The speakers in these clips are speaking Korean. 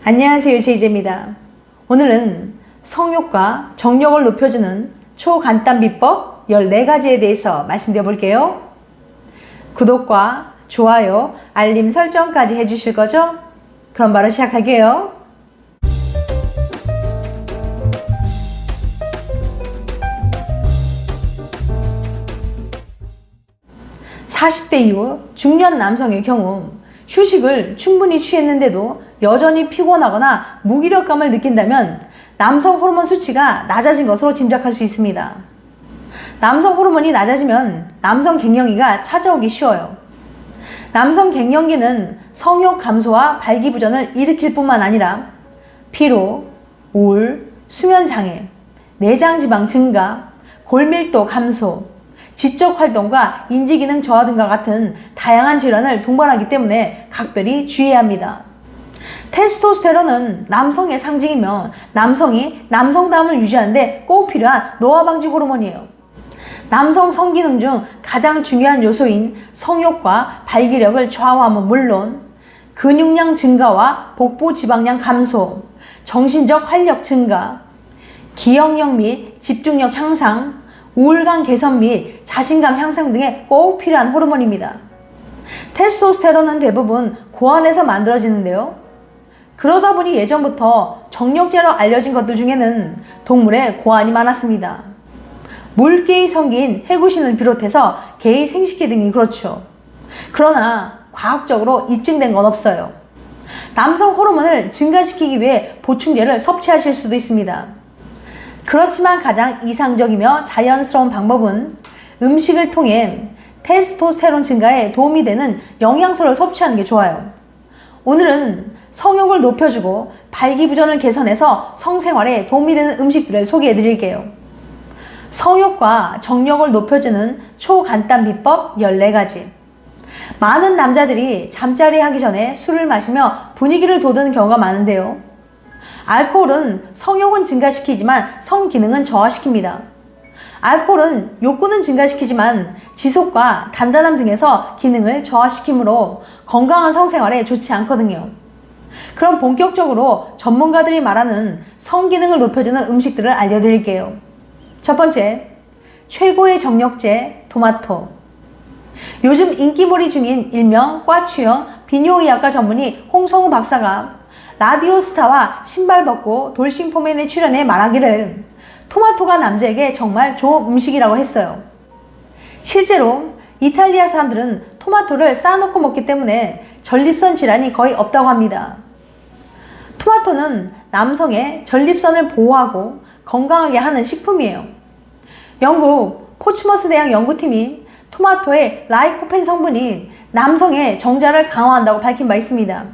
안녕하세요, 제이제입니다. 오늘은 성욕과 정력을 높여주는 초간단 비법 14가지에 대해서 말씀드려 볼게요. 구독과 좋아요, 알림 설정까지 해주실 거죠? 그럼 바로 시작할게요. 40대 이후 중년 남성의 경우 휴식을 충분히 취했는데도 여전히 피곤하거나 무기력감을 느낀다면 남성 호르몬 수치가 낮아진 것으로 짐작할 수 있습니다. 남성 호르몬이 낮아지면 남성 갱년기가 찾아오기 쉬워요. 남성 갱년기는 성욕 감소와 발기부전을 일으킬 뿐만 아니라 피로, 우울, 수면장애, 내장지방 증가, 골밀도 감소, 지적활동과 인지기능 저하 등과 같은 다양한 질환을 동반하기 때문에 각별히 주의해야 합니다. 테스토스테론은 남성의 상징이며 남성이 남성다움을 유지하는 데 꼭 필요한 노화방지 호르몬이에요. 남성 성기능 중 가장 중요한 요소인 성욕과 발기력을 좌우하면 물론 근육량 증가와 복부 지방량 감소, 정신적 활력 증가, 기억력 및 집중력 향상, 우울감 개선 및 자신감 향상 등에 꼭 필요한 호르몬입니다. 테스토스테론은 대부분 고안에서 만들어지는데요. 그러다 보니 예전부터 정력제로 알려진 것들 중에는 동물의 고안이 많았습니다. 물개의 성기인 해구신을 비롯해서 개의 생식기 등이 그렇죠. 그러나 과학적으로 입증된 건 없어요. 남성 호르몬을 증가시키기 위해 보충제를 섭취하실 수도 있습니다. 그렇지만 가장 이상적이며 자연스러운 방법은 음식을 통해 테스토스테론 증가에 도움이 되는 영양소를 섭취하는 게 좋아요. 오늘은 성욕을 높여주고 발기부전을 개선해서 성생활에 도움이 되는 음식들을 소개해 드릴게요. 성욕과 정력을 높여주는 초간단 비법 14가지. 많은 남자들이 잠자리 하기 전에 술을 마시며 분위기를 돋우는 경우가 많은데요. 알코올은 성욕은 증가시키지만 성기능은 저하시킵니다. 알코올은 욕구는 증가시키지만 지속과 단단함 등에서 기능을 저하시키므로 건강한 성생활에 좋지 않거든요. 그럼 본격적으로 전문가들이 말하는 성기능을 높여주는 음식들을 알려드릴게요. 첫 번째, 최고의 정력제 토마토. 요즘 인기몰이 중인 일명 꽈추형 비뇨의학과 전문의 홍성우 박사가 라디오스타와 신발 벗고 돌싱포맨에 출연해 말하기를 토마토가 남자에게 정말 좋은 음식이라고 했어요. 실제로 이탈리아 사람들은 토마토를 쌓아놓고 먹기 때문에 전립선 질환이 거의 없다고 합니다. 토마토는 남성의 전립선을 보호하고 건강하게 하는 식품이에요. 영국 포츠머스 대학 연구팀이 토마토의 라이코펜 성분이 남성의 정자를 강화한다고 밝힌 바 있습니다.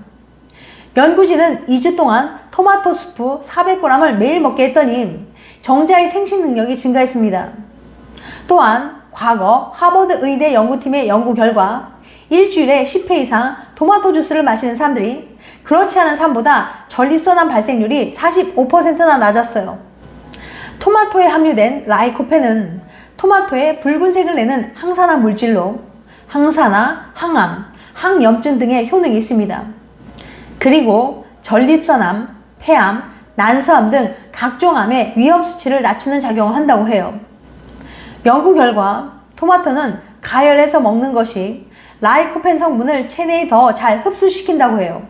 연구진은 2주 동안 토마토 수프 400g을 매일 먹게 했더니 정자의 생식 능력이 증가했습니다. 또한 과거 하버드 의대 연구팀의 연구 결과 일주일에 10회 이상 토마토 주스를 마시는 사람들이 그렇지 않은 사람보다 전립선암 발생률이 45%나 낮았어요. 토마토에 함유된 라이코펜은 토마토의 붉은색을 내는 항산화 물질로 항산화, 항암, 항염증 등의 효능이 있습니다. 그리고 전립선암, 폐암, 난소암 등 각종 암의 위험 수치를 낮추는 작용을 한다고 해요. 연구 결과 토마토는 가열해서 먹는 것이 라이코펜 성분을 체내에 더 잘 흡수시킨다고 해요.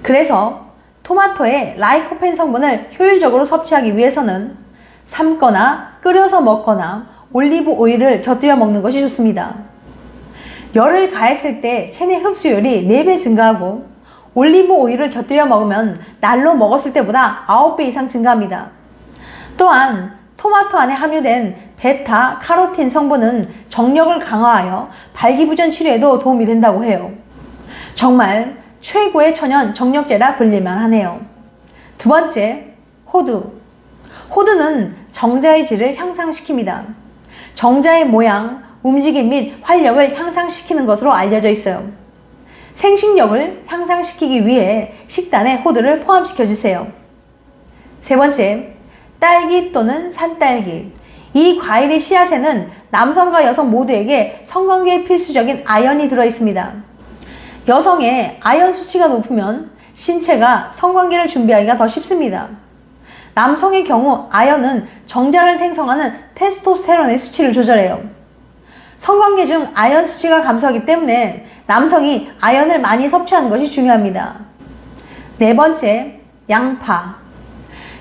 그래서 토마토의 라이코펜 성분을 효율적으로 섭취하기 위해서는 삶거나 끓여서 먹거나 올리브 오일을 곁들여 먹는 것이 좋습니다. 열을 가했을 때 체내 흡수율이 4배 증가하고 올리브 오일을 곁들여 먹으면 날로 먹었을 때보다 9배 이상 증가합니다. 또한 토마토 안에 함유된 베타 카로틴 성분은 정력을 강화하여 발기부전 치료에도 도움이 된다고 해요. 정말 최고의 천연 정력제라 불릴만 하네요. 두 번째, 호두. 호두는 정자의 질을 향상시킵니다. 정자의 모양, 움직임 및 활력을 향상시키는 것으로 알려져 있어요. 생식력을 향상시키기 위해 식단에 호두를 포함시켜 주세요. 세 번째, 딸기 또는 산딸기. 이 과일의 씨앗에는 남성과 여성 모두에게 성관계에 필수적인 아연이 들어있습니다. 여성의 아연 수치가 높으면 신체가 성관계를 준비하기가 더 쉽습니다. 남성의 경우 아연은 정자를 생성하는 테스토스테론의 수치를 조절해요. 성관계 중 아연 수치가 감소하기 때문에 남성이 아연을 많이 섭취하는 것이 중요합니다. 네 번째, 양파.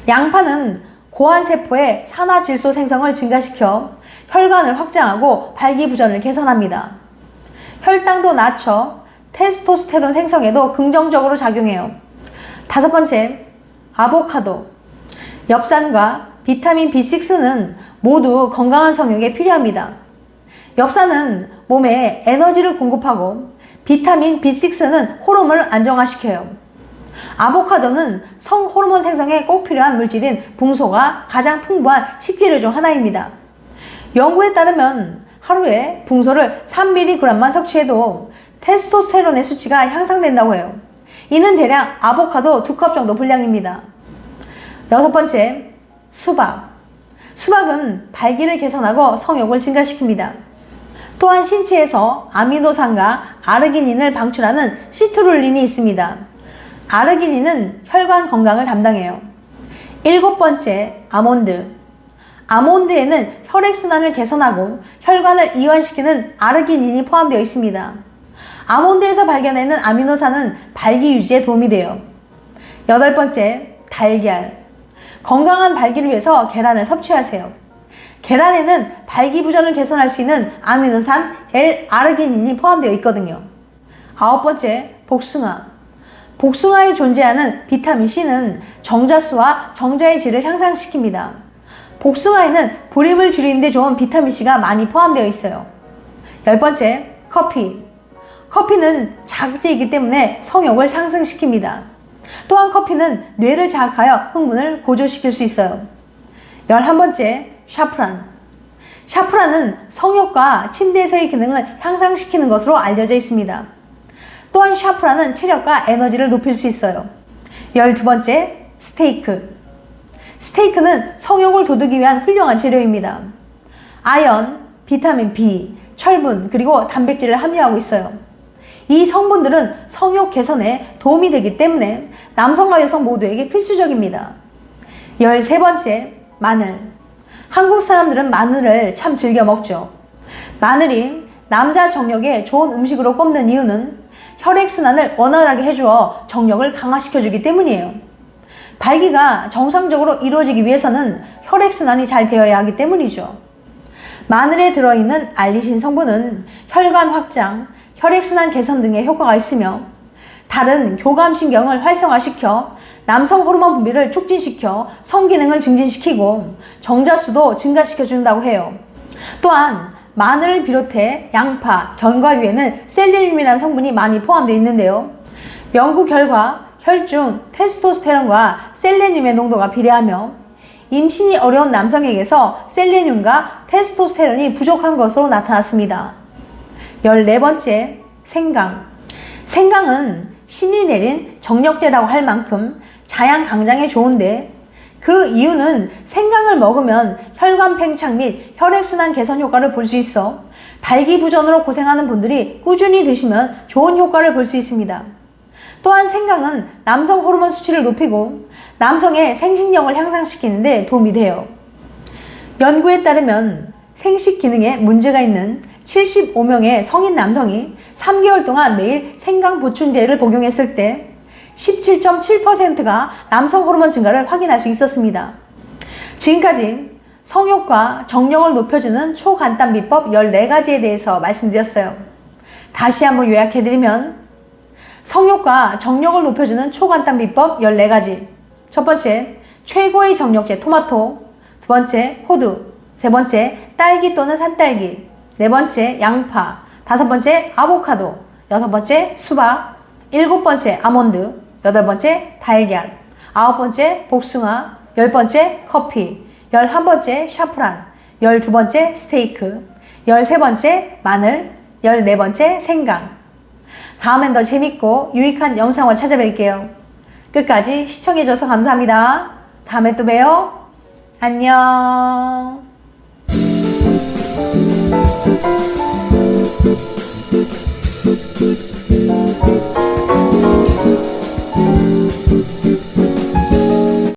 양파는 고환세포의 산화질소 생성을 증가시켜 혈관을 확장하고 발기부전을 개선합니다. 혈당도 낮춰 테스토스테론 생성에도 긍정적으로 작용해요. 다섯 번째, 아보카도. 엽산과 비타민 B6는 모두 건강한 성욕에 필요합니다. 엽산은 몸에 에너지를 공급하고 비타민 B6는 호르몬을 안정화시켜요. 아보카도는 성호르몬 생성에 꼭 필요한 물질인 붕소가 가장 풍부한 식재료 중 하나입니다. 연구에 따르면 하루에 붕소를 3mg만 섭취해도 테스토스테론의 수치가 향상된다고 해요. 이는 대략 아보카도 2컵 정도 분량입니다. 여섯 번째, 수박. 수박은 발기를 개선하고 성욕을 증가시킵니다. 또한 신체에서 아미노산과 아르기닌을 방출하는 시트룰린이 있습니다. 아르기닌은 혈관 건강을 담당해요. 일곱 번째, 아몬드. 아몬드에는 혈액순환을 개선하고 혈관을 이완시키는 아르기닌이 포함되어 있습니다. 아몬드에서 발견되는 아미노산은 발기 유지에 도움이 돼요. 여덟 번째, 달걀. 건강한 발기를 위해서 계란을 섭취하세요. 계란에는 발기부전을 개선할 수 있는 아미노산 L-아르기닌이 포함되어 있거든요. 아홉 번째, 복숭아. 복숭아에 존재하는 비타민C는 정자수와 정자의 질을 향상시킵니다. 복숭아에는 불임을 줄이는 데 좋은 비타민C가 많이 포함되어 있어요. 열 번째, 커피. 커피는 자극제이기 때문에 성욕을 상승시킵니다. 또한 커피는 뇌를 자극하여 흥분을 고조시킬 수 있어요. 11번째, 샤프란. 샤프란은 성욕과 침대에서의 기능을 향상시키는 것으로 알려져 있습니다. 또한 샤프란은 체력과 에너지를 높일 수 있어요. 12번째, 스테이크. 스테이크는 성욕을 돋우기 위한 훌륭한 재료입니다. 아연, 비타민 B, 철분, 그리고 단백질을 함유하고 있어요. 이 성분들은 성욕 개선에 도움이 되기 때문에 남성과 여성 모두에게 필수적입니다. 13번째, 마늘. 한국 사람들은 마늘을 참 즐겨 먹죠. 마늘이 남자 정력에 좋은 음식으로 꼽는 이유는 혈액순환을 원활하게 해주어 정력을 강화시켜주기 때문이에요. 발기가 정상적으로 이루어지기 위해서는 혈액순환이 잘 되어야 하기 때문이죠. 마늘에 들어있는 알리신 성분은 혈관 확장, 혈액순환 개선 등의 효과가 있으며 다른 교감신경을 활성화시켜 남성 호르몬 분비를 촉진시켜 성기능을 증진시키고 정자수도 증가시켜준다고 해요. 또한 마늘을 비롯해 양파, 견과류에는 셀레늄이라는 성분이 많이 포함되어 있는데요. 연구 결과 혈중 테스토스테론과 셀레늄의 농도가 비례하며 임신이 어려운 남성에게서 셀레늄과 테스토스테론이 부족한 것으로 나타났습니다. 14번째, 생강. 생강은 신이 내린 정력제라고 할 만큼 자양 강장에 좋은데 그 이유는 생강을 먹으면 혈관 팽창 및 혈액순환 개선 효과를 볼 수 있어 발기부전으로 고생하는 분들이 꾸준히 드시면 좋은 효과를 볼 수 있습니다. 또한 생강은 남성 호르몬 수치를 높이고 남성의 생식력을 향상시키는 데 도움이 돼요. 연구에 따르면 생식 기능에 문제가 있는 75명의 성인 남성이 3개월 동안 매일 생강 보충제를 복용했을 때 17.7%가 남성 호르몬 증가를 확인할 수 있었습니다. 지금까지 성욕과 정력을 높여주는 초간단 비법 14가지에 대해서 말씀드렸어요. 다시 한번 요약해드리면 성욕과 정력을 높여주는 초간단 비법 14가지. 첫 번째, 최고의 정력제 토마토. 두 번째, 호두. 세 번째, 딸기 또는 산딸기. 네 번째, 양파. 다섯 번째, 아보카도. 여섯 번째, 수박. 일곱 번째, 아몬드. 여덟 번째, 달걀. 아홉 번째, 복숭아. 열 번째, 커피. 11번째, 샤프란. 12번째, 스테이크. 13번째, 마늘. 14번째, 생강. 다음엔 더 재밌고 유익한 영상을 찾아뵐게요. 끝까지 시청해줘서 감사합니다. 다음에 또 봬요. 안녕. 있습니다.